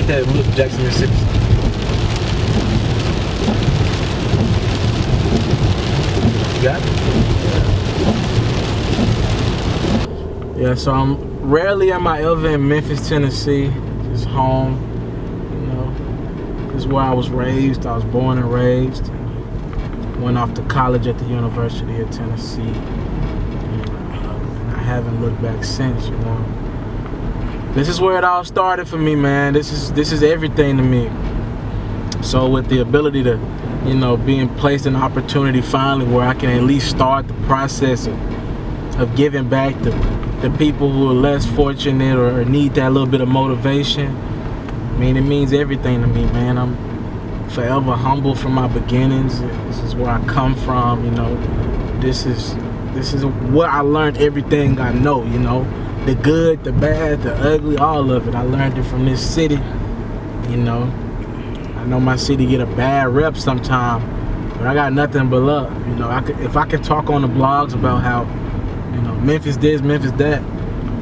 that Jackson, Mississippi. You got it? Yeah, so I'm rarely am I ever in Memphis, Tennessee. It's home, you know. It's where I was raised. I was born and raised. Went off to college at the University of Tennessee. And I haven't looked back since, you know. This is where it all started for me, man. This is everything to me. So with the ability to, you know, being placed in opportunity finally where I can at least start the process of giving back to the people who are less fortunate or need that little bit of motivation. I mean, it means everything to me, man. I'm forever humble from my beginnings. This is where I come from, you know. This is where I learned everything I know, you know. The good, the bad, the ugly, all of it. I learned it from this city, you know. I know my city get a bad rep sometime, but I got nothing but love. You know, if I could talk on the blogs about how, you know, Memphis this, Memphis that,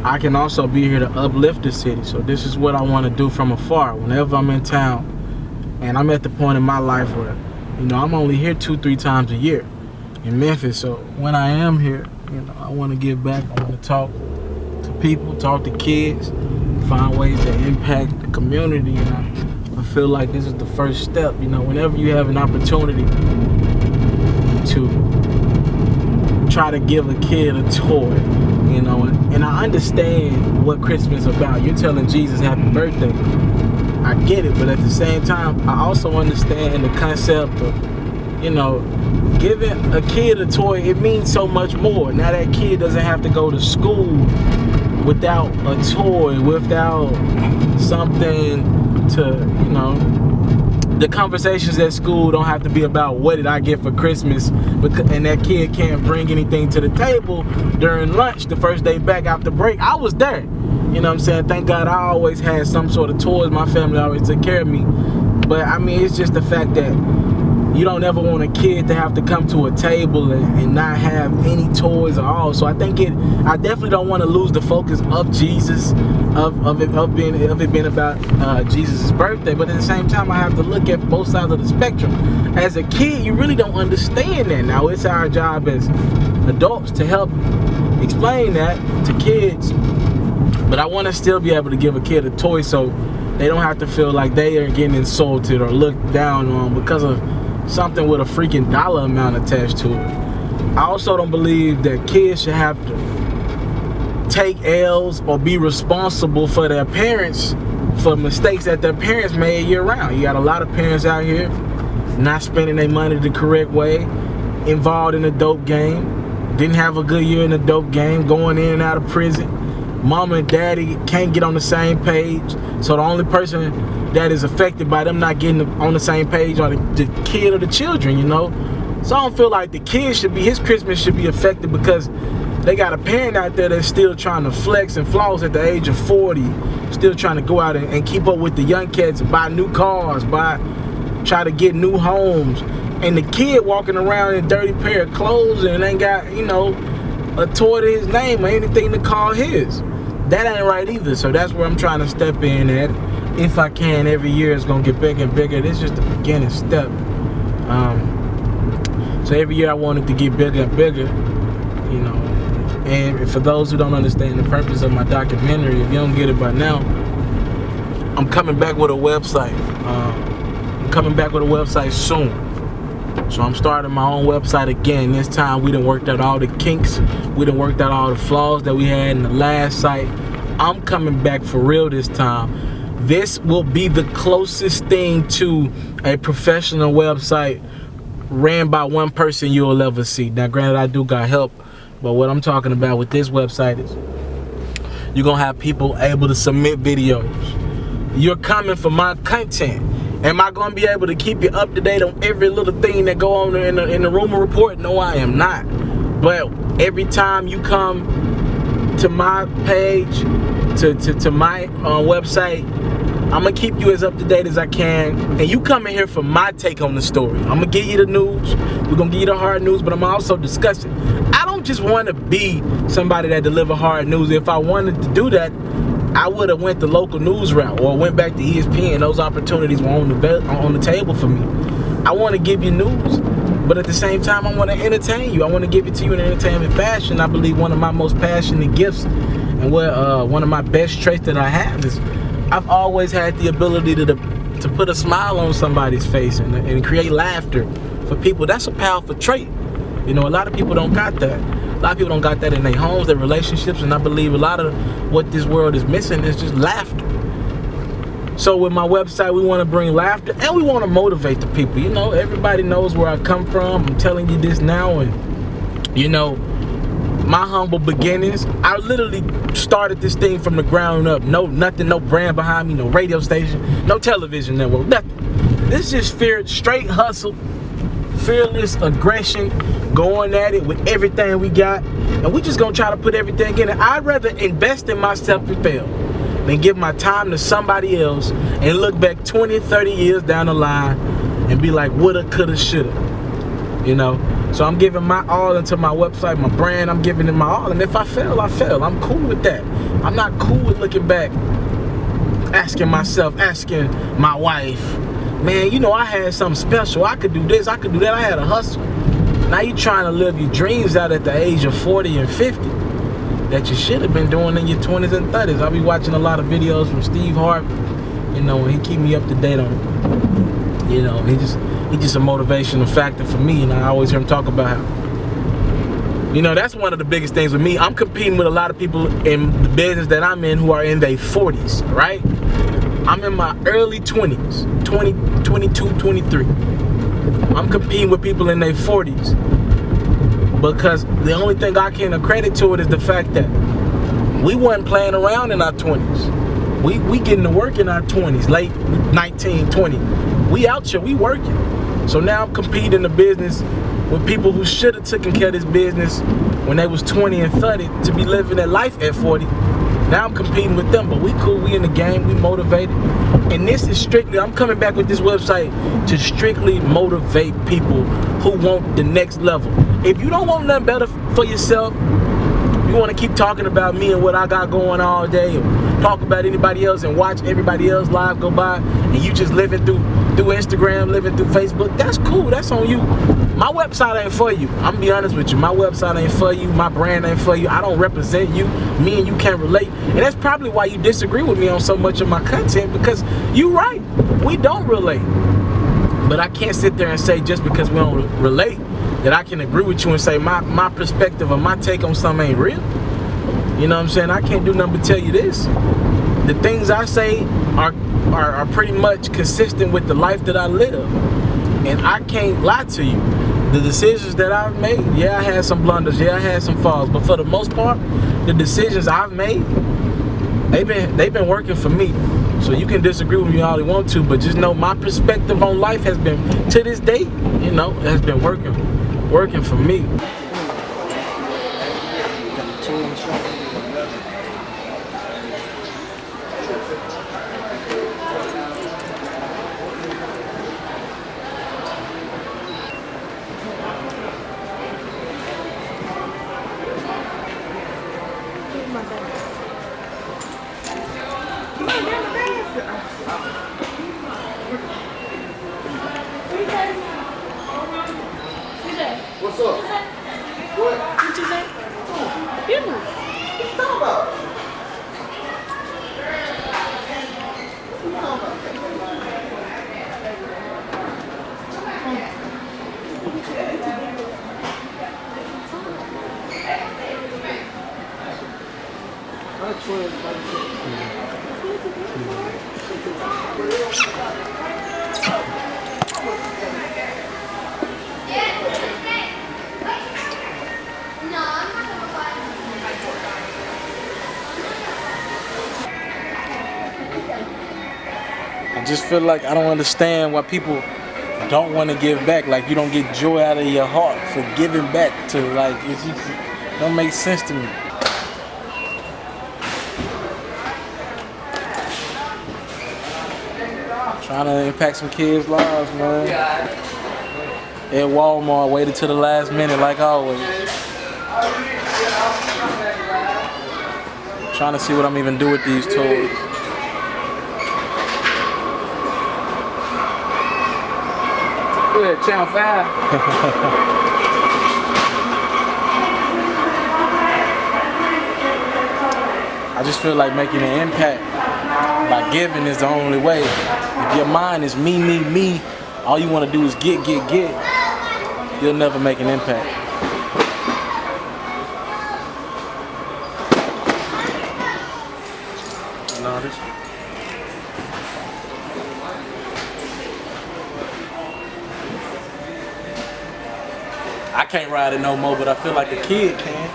I can also be here to uplift the city. So this is what I want to do from afar. Whenever I'm in town, and I'm at the point in my life where, you know, I'm only here 2-3 times a year in Memphis. So when I am here, you know, I want to give back. I want to talk to people, talk to kids, find ways to impact the community. And I feel like this is the first step. You know, whenever you have an opportunity to try to give a kid a toy, you know, and I understand what Christmas is about. You're telling Jesus happy birthday. I get it, but at the same time, I also understand the concept of, you know, giving a kid a toy. It means so much more. Now that kid doesn't have to go to school without a toy, without something to, you know, the conversations at school don't have to be about what did I get for Christmas, and that kid can't bring anything to the table during lunch the first day back after break. I was there, you know what I'm saying? Thank God I always had some sort of toys. My family always took care of me. But I mean, it's just the fact that you don't ever want a kid to have to come to a table and not have any toys at all. So I definitely don't want to lose the focus of Jesus, of it being about Jesus' birthday. But at the same time, I have to look at both sides of the spectrum. As a kid, you really don't understand that. Now it's our job as adults to help explain that to kids. But I want to still be able to give a kid a toy so they don't have to feel like they are getting insulted or looked down on because of something with a freaking dollar amount attached to it. I also don't believe that kids should have to take L's or be responsible for their parents for mistakes that their parents made year round. You got a lot of parents out here not spending their money the correct way, involved in a dope game, didn't have a good year in the dope game, going in and out of prison. Mama and daddy can't get on the same page, so the only person that is affected by them not getting on the same page are the kid or the children, you know. So I don't feel like the kid his Christmas should be affected because they got a parent out there that's still trying to flex and floss at the age of 40, still trying to go out and keep up with the young kids, buy new cars, try to get new homes, and the kid walking around in a dirty pair of clothes and ain't got, you know, a toy to his name or anything to call his. That ain't right either. So that's where I'm trying to step in at. If I can, every year it's gonna get bigger and bigger. This is just the beginning step. So every year I want it to get bigger and bigger, you know. And for those who don't understand the purpose of my documentary, if you don't get it by now, I'm coming back with a website. I'm coming back with a website soon. So I'm starting my own website again. This time we done worked out all the kinks. We done worked out all the flaws that we had in the last site. I'm coming back for real this time. This will be the closest thing to a professional website ran by one person you'll ever see. Now granted, I do got help, but what I'm talking about with this website is you're gonna have people able to submit videos. You're coming for my content. Am I going to be able to keep you up to date on every little thing that go on in the rumor report? No, I am not. But every time you come to my page, to my website, I'm going to keep you as up to date as I can. And you come in here for my take on the story. I'm going to give you the news. We're going to give you the hard news, but I'm also discuss it. I don't just want to be somebody that deliver hard news. If I wanted to do that, I would have went the local news route or went back to ESPN. Those opportunities were on the table for me. I want to give you news, but at the same time, I want to entertain you. I want to give it to you in an entertainment fashion. I believe one of my most passionate gifts and one of my best traits that I have is I've always had the ability to put a smile on somebody's face and create laughter for people. That's a powerful trait. You know, a lot of people don't got that. A lot of people don't got that in their homes, their relationships, and I believe a lot of what this world is missing is just laughter. So with my website, we want to bring laughter and we want to motivate the people. You know, everybody knows where I come from. I'm telling you this now, and you know, my humble beginnings, I literally started this thing from the ground up. Nothing, no brand behind me, no radio station, no television network, nothing. This is just straight hustle, fearless aggression, going at it with everything we got, and we just gonna try to put everything in it. I'd rather invest in myself to fail than give my time to somebody else and look back 20, 30 years down the line and be like, woulda, coulda, shoulda. You know? So I'm giving my all into my website, my brand. I'm giving it my all. And if I fail, I fail. I'm cool with that. I'm not cool with looking back, asking my wife, man, you know, I had something special. I could do this, I could do that. I had a hustle. Now you trying to live your dreams out at the age of 40 and 50 that you should have been doing in your 20s and 30s. I'll be watching a lot of videos from Steve Harvey, you know, and he keep me up to date on it. You know, he just a motivational factor for me, and I always hear him talk about how, you know, that's one of the biggest things with me. I'm competing with a lot of people in the business that I'm in who are in their 40s, right? I'm in my early 20s, 20, 22, 23. I'm competing with people in their 40s because the only thing I can accredit to it is the fact that we wasn't playing around in our 20s. We getting to work in our 20s, late 19, 20. We out here, we working. So now I'm competing in the business with people who should have taken care of this business when they was 20 and 30 to be living their life at 40. Now I'm competing with them, but we cool, we in the game, we motivated. And this is strictly, I'm coming back with this website to strictly motivate people who want the next level. If you don't want nothing better for yourself, you want to keep talking about me and what I got going all day, and talk about anybody else and watch everybody else live go by, and you just living through Instagram, living through Facebook, that's cool, that's on you. My website ain't for you. I'm gonna be honest with you. My website ain't for you. My brand ain't for you. I don't represent you. Me and you can't relate. And that's probably why you disagree with me on so much of my content, because you right. We don't relate. But I can't sit there and say just because we don't relate that I can agree with you and say my perspective or my take on something ain't real. You know what I'm saying? I can't do nothing but tell you this. The things I say are pretty much consistent with the life that I live. And I can't lie to you. The decisions that I've made, yeah, I had some blunders, yeah, I had some falls, but for the most part, the decisions I've made, they've been working for me. So you can disagree with me all you want to, but just know my perspective on life has been, to this day, you know, it has been working for me. What's up? What? What you say? You. What you talking about? I just feel like I don't understand why people don't want to give back. Like, you don't get joy out of your heart for giving back to, like, it just don't make sense to me. Trying to impact some kids' lives, man. At Walmart, waited till the last minute like always. Trying to see what I'm even do with these tools. Go ahead, Channel 5. I just feel like making an impact by giving is the only way. If your mind is me, all you want to do is get, you'll never make an impact. No, this. I can't ride it no more, but I feel like a kid can.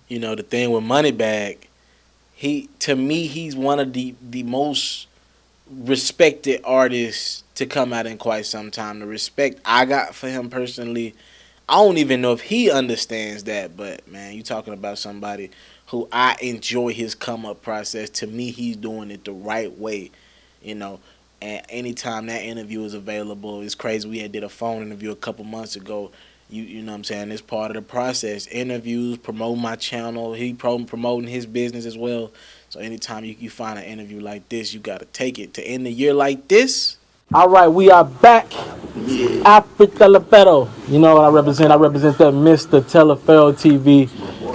You know, the thing with Moneybagg, to me he's one of the most respected artists to come out in quite some time. The respect I got for him personally, I don't even know if he understands that, but man, you talking about somebody who I enjoy his come up process. To me, he's doing it the right way, you know. And anytime that interview is available, it's crazy. We did a phone interview a couple months ago. You know what I'm saying? It's part of the process. Interviews, promote my channel. He promoting his business as well. So anytime you find an interview like this, you got to take it. To end the year like this. All right, we are back. After Taliaferro. You know what I represent? I represent that Mr. Taliaferro TV.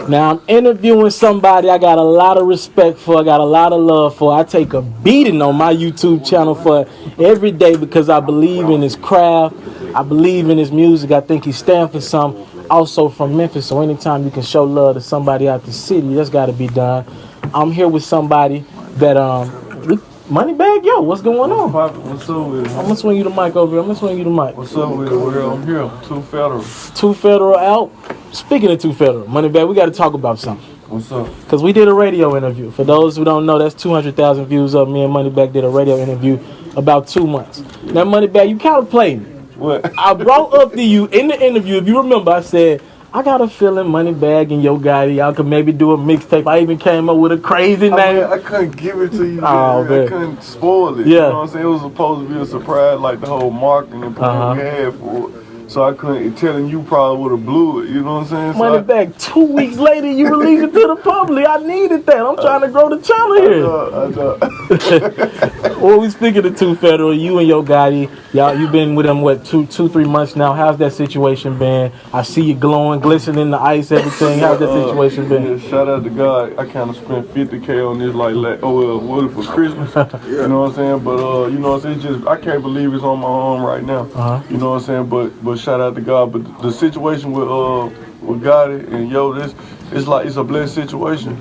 Now I'm interviewing somebody I got a lot of respect for. I got a lot of love for. I take a beating on my YouTube channel for every day because I believe in his craft. I believe in his music. I think he stands for something. Also from Memphis, so anytime you can show love to somebody out the city, that's got to be done. I'm here with somebody that Moneybagg Yo, what's going on? What's up with it? I'm gonna swing you the mic over here. What's up with it? I'm here. Two Federal. Two Federal out. Speaking of Two Federal, Moneybagg, we got to talk about something. What's up? Because we did a radio interview. For those who don't know, that's 200,000 views up. Me and Moneybagg did a radio interview about 2 months. Now, Moneybagg, you kind of played me. What? I brought up to you in the interview, if you remember, I said, I got a feeling Moneybagg and Yo Gotti, y'all could maybe do a mixtape. I even came up with a crazy name. I couldn't give it to you. Oh, man. I couldn't spoil it. Yeah. You know what I'm saying? It was supposed to be a surprise, like the whole marketing and plan we had for it. So I couldn't, telling you probably would have blew it. You know what I'm saying? Moneybagg, 2 weeks later, you release it to the public. I needed that. I'm trying to grow the channel here. I know. Well, we speaking to Two Federal, you and Yo Gotti, y'all, you've been with them, what, 3 months now. How's that situation been? I see you glowing, glistening, the ice, everything. How's that situation been? Yeah, shout out to God. I kind of spent $50K on this, what for Christmas? You know what I'm saying? But, you know what I'm saying? Just, I can't believe it's on my arm right now. You know what I'm saying? But shout out to God. But the situation with Gotti and Yo, it's a blessed situation.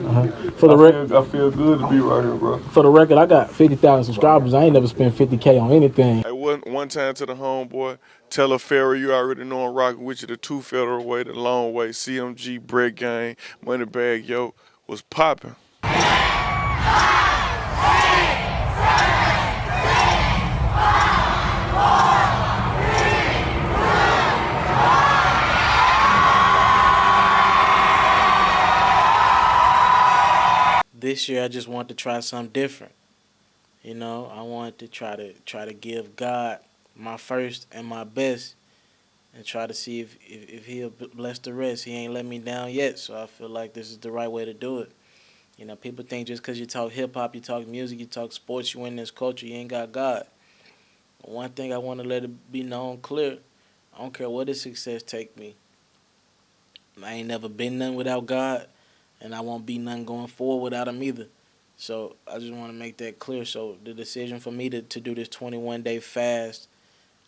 For the record, I feel good to be right here, bro. For the record, I got 50,000 subscribers. I ain't never spent 50K on anything. Hey, one time to the homeboy, Taliaferro, you already know I'm rocking with you the Two Federal way, the long way, CMG, Bread Gang, Moneybagg Yo was popping. This year, I just wanted to try something different. You know, I wanted to try to give God my first and my best, and try to see if He'll bless the rest. He ain't let me down yet, so I feel like this is the right way to do it. You know, people think just because you talk hip hop, you talk music, you talk sports, you in this culture, you ain't got God. But one thing I want to let it be known clear: I don't care what this success take me. I ain't never been none without God, and I won't be none going forward without Him either. So I just want to make that clear. So the decision for me to do this 21-day fast,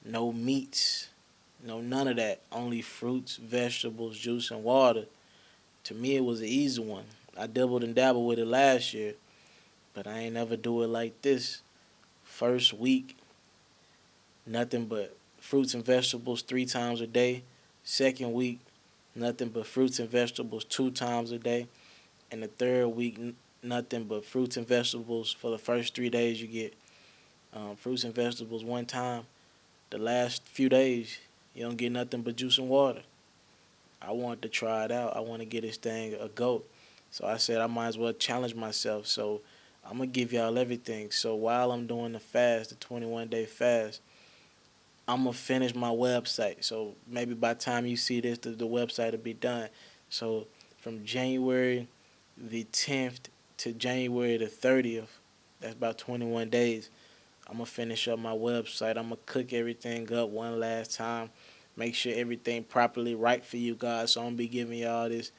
no meats, no none of that, only fruits, vegetables, juice, and water. To me, it was an easy one. I dabbled and dabbled with it last year, but I ain't never do it like this. First week, nothing but fruits and vegetables 3 times a day. Second week, nothing but fruits and vegetables 2 times a day. And the third week, nothing but fruits and vegetables. For the first 3 days, you get fruits and vegetables 1 time. the last few days, you don't get nothing but juice and water. I wanted to try it out. I want to get this thing a go. So I said I might as well challenge myself. So I'm going to give y'all everything. So while I'm doing the fast, the 21-day fast, I'm going to finish my website. So maybe by the time you see this, the website will be done. So from January the 10th to January the 30th, that's about 21 days, I'm going to finish up my website. I'm going to cook everything up one last time. Make sure everything properly right for you guys. So I'm going to be giving y'all this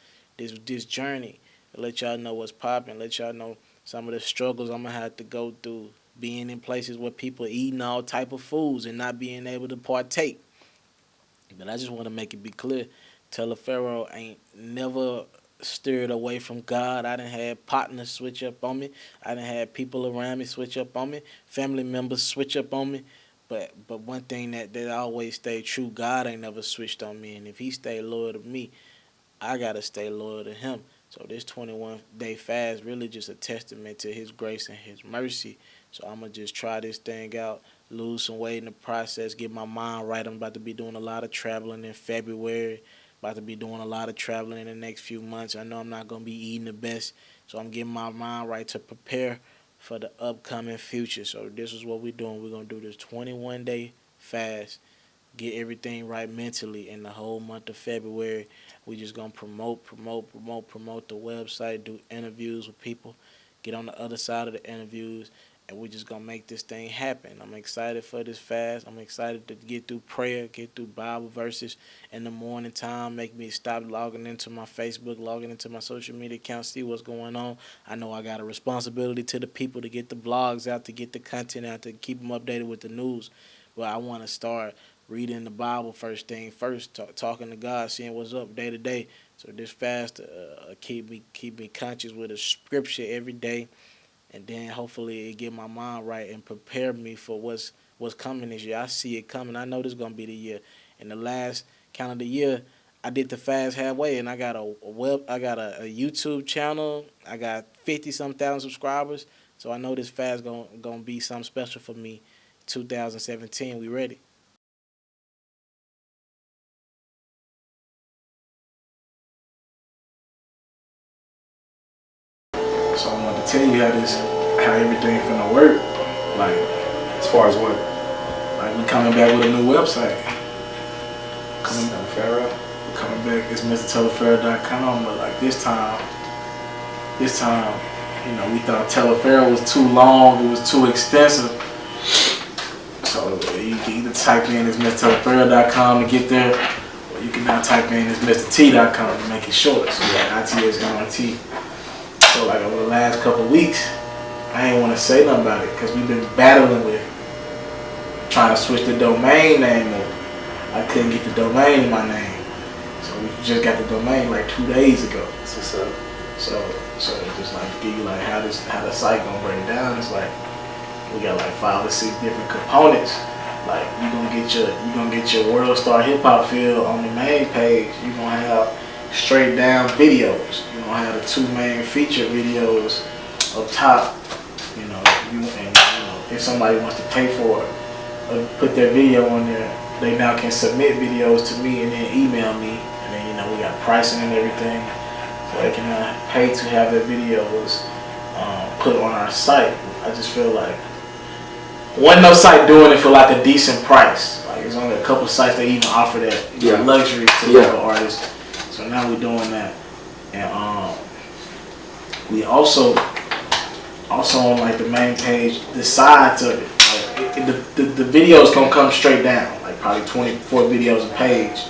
journey to let y'all know what's popping, let y'all know some of the struggles I'm going to have to go through, being in places where people eating all type of foods and not being able to partake. But I just want to make it be clear, Taliaferro ain't never steered away from God. I done had partners switch up on me. I done had people around me switch up on me. Family members switch up on me. But one thing that always stayed true, God ain't never switched on me. And if he stayed loyal to me, I got to stay loyal to him. So this 21-day fast really just a testament to his grace and his mercy. So I'm going to just try this thing out, lose some weight in the process, get my mind right. I'm about to be doing a lot of traveling in February, about to be doing a lot of traveling in the next few months. I know I'm not going to be eating the best, so I'm getting my mind right to prepare for the upcoming future. So this is what we're doing. We're going to do this 21-day fast, get everything right mentally in the whole month of February. We just going to promote the website, do interviews with people, get on the other side of the interviews, and we're just going to make this thing happen. I'm excited for this fast. I'm excited to get through prayer, get through Bible verses in the morning time, make me stop logging into my Facebook, logging into my social media account, see what's going on. I know I got a responsibility to the people to get the vlogs out, to get the content out, to keep them updated with the news. But I want to start reading the Bible first thing first, talking to God, seeing what's up day to day. So this fast keep me conscious with a scripture every day, and then hopefully it get my mind right and prepare me for what's coming this year. I see it coming. I know this is gonna be the year. In the last calendar year, I did the fast halfway, and I got a YouTube channel. I got 50-some thousand subscribers. So I know this fast gonna be something special for me. 2017, we ready? So I wanted to tell you how everything finna work. Like, As far as what? like we coming back with a new website. Taliaferro? Coming back, it's mrtaliaferro.com. But like this time, you know, we thought Taliaferro was too long, it was too extensive. So you can either type in it's mrtaliaferro.com to get there, or you can now type in it's mrt.com to make it short. So yeah, itsmrtaliaferro. So like over the last couple of weeks, I ain't want to say nothing about it because we've been battling with trying to switch the domain name up. I couldn't get the domain in my name, so we just got the domain like 2 days ago. That's what's up. So just like to give you like how the site gonna break down. It's like we got like 5 or 6 different components. Like you gonna get your World Star Hip Hop feel on the main page. You gonna have straight down videos. You gonna have the 2 main feature videos up top. You know, if somebody wants to pay for it or put their video on there, they now can submit videos to me and then email me, and then we got pricing and everything, so they can pay to have their videos put on our site. I just feel like wasn't no site doing it for like a decent price. Like there's only a couple sites that even offer that luxury to local artists. So now we're doing that, and we also on like the main page, the sides of it, like the videos gonna come straight down, like probably 24 videos a page.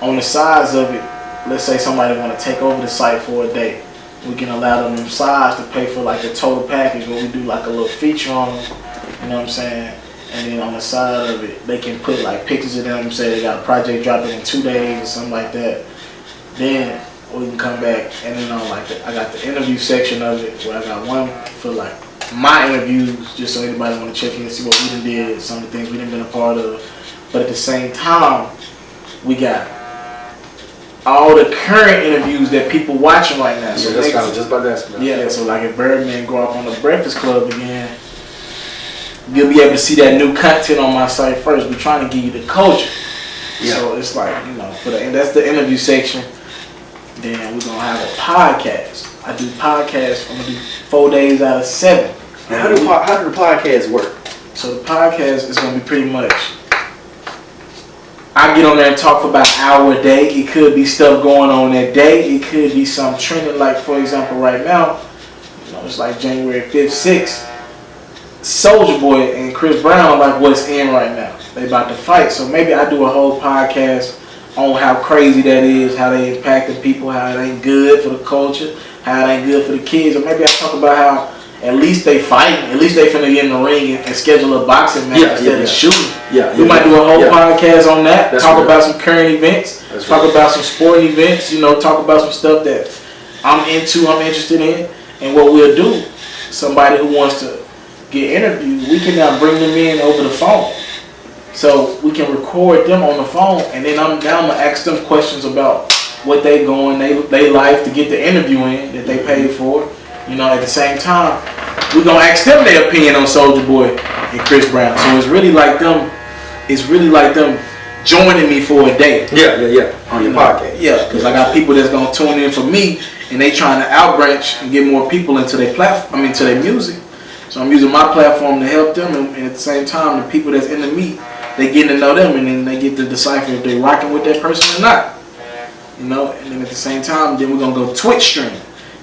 On the sides of it, let's say somebody want to take over the site for a day, we can allow them sides to pay for like the total package where we do like a little feature on them, you know what I'm saying? And then on the side of it, they can put like pictures of them, say they got a project dropping in 2 days or something like that. Then we can come back, and then on like I got the interview section of it where I got one for like my interviews, just so anybody want to check in and see what we done did, some of the things we done been a part of. But at the same time, we got all the current interviews that people watching right now. So that's kind of just about that. Yeah, so like if Birdman go off on the Breakfast Club again, you'll be able to see that new content on my site first. We're trying to give you the culture. Yeah. So it's like, you know, and that's the interview section. Then we're gonna have a podcast. I do podcasts. I'm gonna do 4 days out of 7. Now, how do the podcasts work? So the podcast is gonna be pretty much, I get on there and talk for about an hour a day. It could be stuff going on that day. It could be some trending, like for example right now, you know, it's like January 5th, 6th. Soulja Boy and Chris Brown are like what's in right now. They about to fight. So maybe I do a whole podcast on how crazy that is, how they impacting people, how it ain't good for the culture, how it ain't good for the kids. Or maybe I talk about how at least they fighting, at least they finna get in the ring and schedule a boxing match instead of shooting. We might do a whole podcast on that. That's talk real. about some current events. Talk about some sporting events. You know, talk about some stuff that I'm into, I'm interested in. And what we'll do, somebody who wants to get interviewed, we can now bring them in over the phone. So we can record them on the phone, and then I'm gonna ask them questions about what they going, they life to get the interview in that they paid for. You know, at the same time, we're gonna ask them their opinion on Soulja Boy and Chris Brown. So it's really like them. It's really like them joining me for a day. On your podcast. Yeah, because I got people that's gonna tune in for me, and they trying to outbranch and get more people into their platform. I mean, to their music. So I'm using my platform to help them, and at the same time, the people that's into me, they getting to know them, and then they get to decipher if they rocking with that person or not. You know, and then at the same time, then we're gonna go Twitch stream.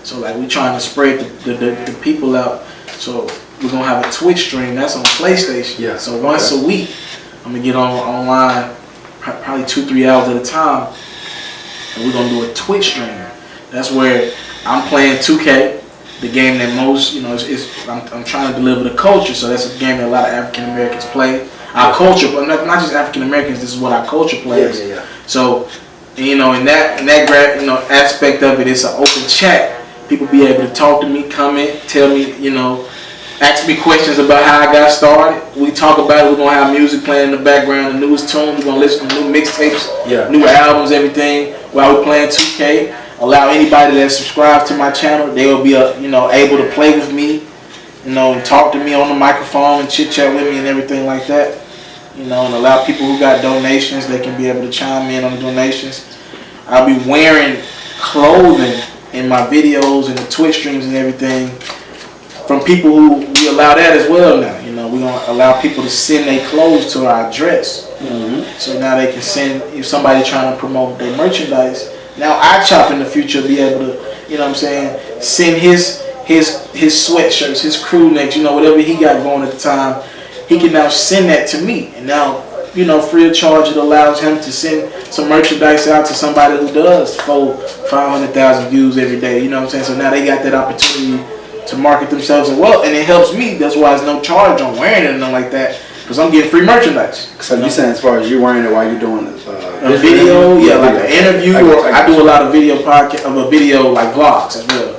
So like we trying to spread the people out. So we're gonna have a Twitch stream that's on PlayStation. Yeah. So once a week, I'm gonna get online, probably 2-3 hours at a time, and we're gonna do a Twitch stream. That's where I'm playing 2K, the game that most, you know, I'm trying to deliver the culture. So that's a game that a lot of African Americans play. Our culture, but not just African Americans. This is what our culture plays. So, you know, in that aspect of it, it's an open chat. People be able to talk to me, comment, tell me, you know, ask me questions about how I got started. We talk about it. We're gonna have music playing in the background, the newest tunes. We're gonna listen to new mixtapes, new albums, everything while we're playing 2K. Allow anybody that subscribes to my channel, they will be, able to play with me, you know, and talk to me on the microphone and chit chat with me and everything like that. You know, and allow people who got donations, they can be able to chime in on the donations. I'll be wearing clothing in my videos and the Twitch streams and everything from people who we allow that as well now. You know, we're going to allow people to send their clothes to our address. So now they can send, if somebody trying to promote their merchandise, now iChop in the future will be able to, you know what I'm saying, send his sweatshirts, his crew necks, you know, whatever he got going at the time, he can now send that to me. And now, you know, free of charge, it allows him to send some merchandise out to somebody who does 500,000 views every day. You know what I'm saying? So now they got that opportunity to market themselves as well, and it helps me. That's why there's no charge on wearing it and nothing like that, because I'm getting free merchandise. So you saying as far as you wearing it while you're doing a video, like an interview, or I do a lot of video like vlogs as well.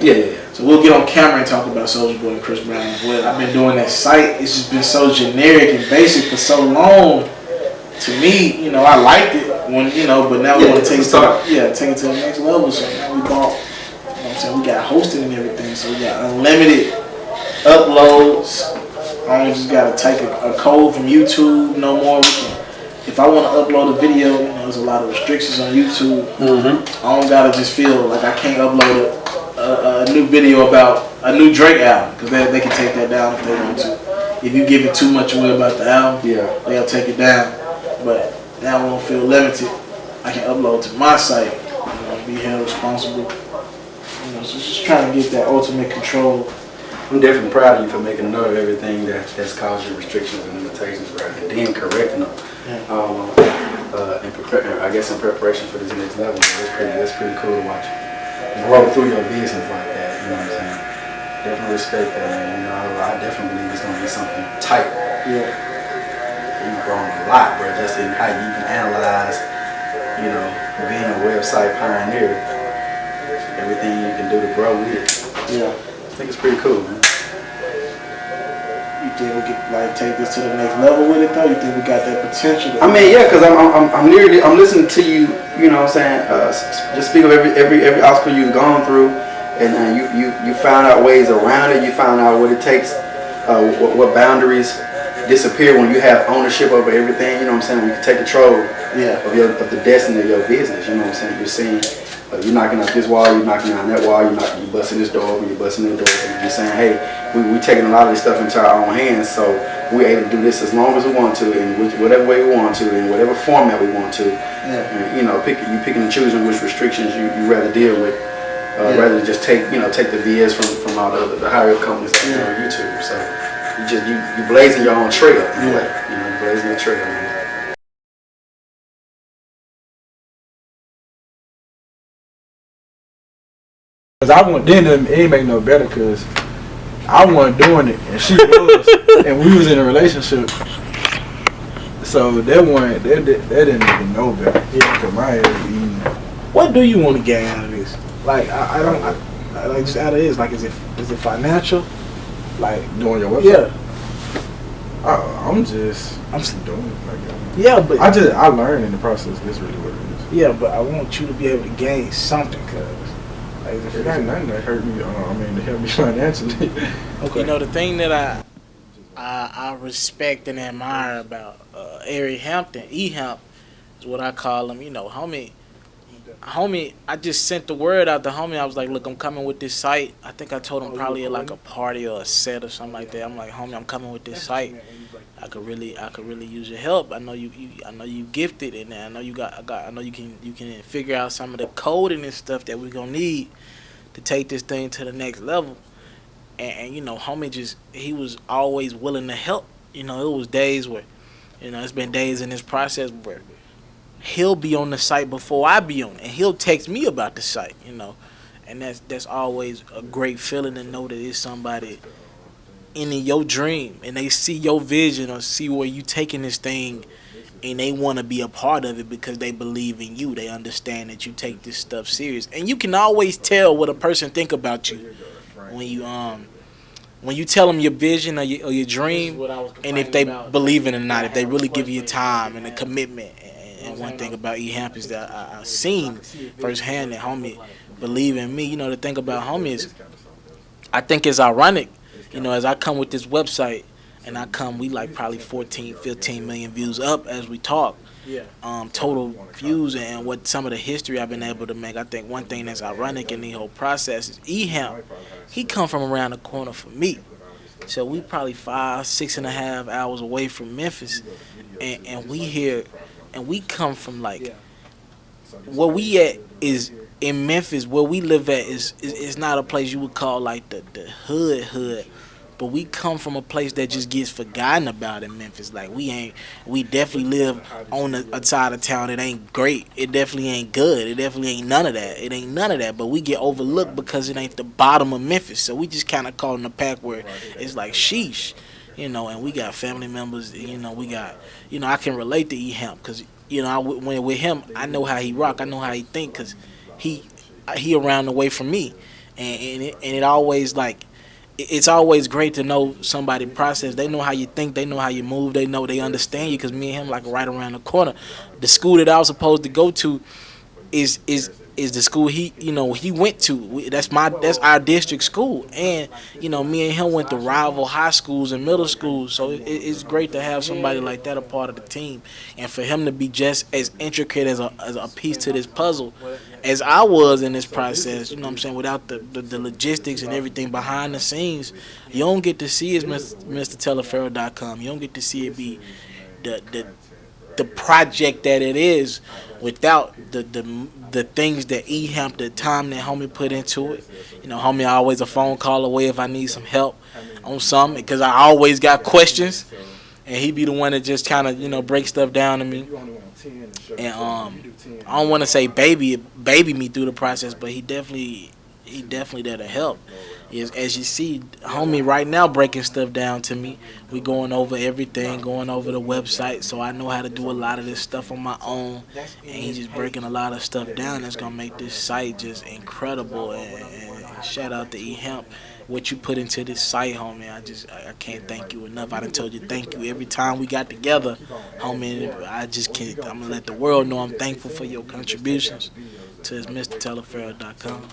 So we'll get on camera and talk about Soulja Boy and Chris Brown as well. I've been doing that site. It's just been so generic and basic for so long. To me, you know, I liked it when, you know, but now we want to take it to the next level. So now we bought, you know what I'm saying, we got hosting and everything. So we got unlimited uploads. I don't just got to take a code from YouTube no more. If I want to upload a video, you know, there's a lot of restrictions on YouTube. I don't got to just feel like I can't upload a new video about a new Drake album, because they can take that down if they want to. If you give it too much away about the album, they'll take it down. But now I won't feel limited. I can upload to my site, you know, be held responsible. You know, so just trying to get that ultimate control. I'm definitely proud of you for making a note of everything that's caused you restrictions and limitations, right? And then correcting them. I guess in preparation for this next level, that's pretty cool to watch you grow through your business like that. You know what I'm saying? Definitely respect that, man. You know, I definitely believe it's gonna be something tight. You've grown a lot, bro. Just in how you can analyze, you know, being a website pioneer, everything you can do to grow with it. I think it's pretty cool, man. You think we could take this to the next level with it though? You think we got that potential? I mean, yeah, because I'm listening to you. You know what I'm saying? Just speak of every obstacle you've gone through, and you found out ways around it. You found out what it takes, what boundaries disappear when you have ownership over everything. You know what I'm saying? When you can take control of the destiny of your business. You know what I'm saying? You're seeing, you're knocking out this wall, you're knocking down that wall, you're busting this door open, you're busting that door open. You're saying, hey, we taking a lot of this stuff into our own hands, so we're able to do this as long as we want to, in whatever way we want to, in whatever format we want to. And, you know, you picking and choosing which restrictions you rather deal with, rather than just take the BS from all the higher up companies that are on YouTube. So you blazing your own trail. You know, blazing your trail. Man. Cause I wasn't, then it ain't make no better because I wasn't doing it and she was, and we was in a relationship. So that didn't even know better. Yeah, cause my head was eating. What do you want to gain out of this? Like I don't like just out of this. Like is it financial? Like Doing your website? Yeah. I'm still doing it. Like, Yeah, but I learned in the process. That's really what it is. Yeah, but I want you to be able to gain something, cause. It ain't nothing that hurt me. To help me financially. Okay. You know, the thing that I respect and admire about Ari Hampton, E-Hamp, is what I call him. You know, homie. I just sent the word out to homie. I was like, look, I'm coming with this site. I think I told him probably at like a party or a set or something like that. I'm like, homie, I'm coming with this site. I could really use your help. I know you gifted, and I know I know you can figure out some of the coding and stuff that we're gonna need to take this thing to the next level. And you know, homie he was always willing to help. You know, it was days where, you know, it's been days in this process where he'll be on the site before I be on it, and he'll text me about the site. You know, and that's always a great feeling to know that it's somebody in your dream and they see your vision or see where you taking this thing and they want to be a part of it because they believe in you. They understand that you take this stuff serious, and you can always tell what a person think about you when you tell them your vision or your dream, and if they believe in it or not, if they really give you time and a commitment. And one thing about E-Hamp is that I've seen firsthand that homie believe in me. You know, the thing about homie is I think it's ironic. You know, as I come with this website, and we like probably 14, 15 million views up as we talk. Total views and what some of the history I've been able to make. I think one thing that's ironic in the whole process is E-Hamp. He come from around the corner from me. So we probably 5-6.5 hours away from Memphis. And we here, and we come from like, where we at is in Memphis, where we live at is not a place you would call like the hood, but we come from a place that just gets forgotten about in Memphis. Like we definitely live on a side of town that ain't great. It definitely ain't good. It definitely ain't none of that. It ain't none of that. But we get overlooked because it ain't the bottom of Memphis. So we just kind of caught in the pack where it's like sheesh, you know. And we got family members. You know, we got, you know, I can relate to E-Hamp because, you know, when with him, I know how he rock. I know how he think because he around the way from me, and it always like. It's always great to know somebody process. They know how you think. They know how you move. They understand you because me and him like right around the corner. The school that I was supposed to go to is the school he went to. That's our district school, and you know me and him went to rival high schools and middle schools. So it's great to have somebody like that a part of the team, and for him to be just as intricate as a piece to this puzzle as I was in this process. You know what I'm saying? Without the logistics and everything behind the scenes, you don't get to see is mrtaliaferro.com. You don't get to see it be the project that it is without the things that E-Hamp, the time that homie put into it. You know, homie always a phone call away if I need some help on something because I always got questions, and he be the one that just kind of, you know, break stuff down to me. And I don't want to say baby me through the process, but he definitely there to help. As you see, homie right now breaking stuff down to me. We going over everything, going over the website, so I know how to do a lot of this stuff on my own. And he's just breaking a lot of stuff down that's gonna make this site just incredible. And shout out to E-Hamp. What you put into this site, homie, I can't thank you enough. I done told you thank you every time we got together, homie. I just can't. I'm gonna let the world know I'm thankful for your contributions to itsmrtaliaferro.com.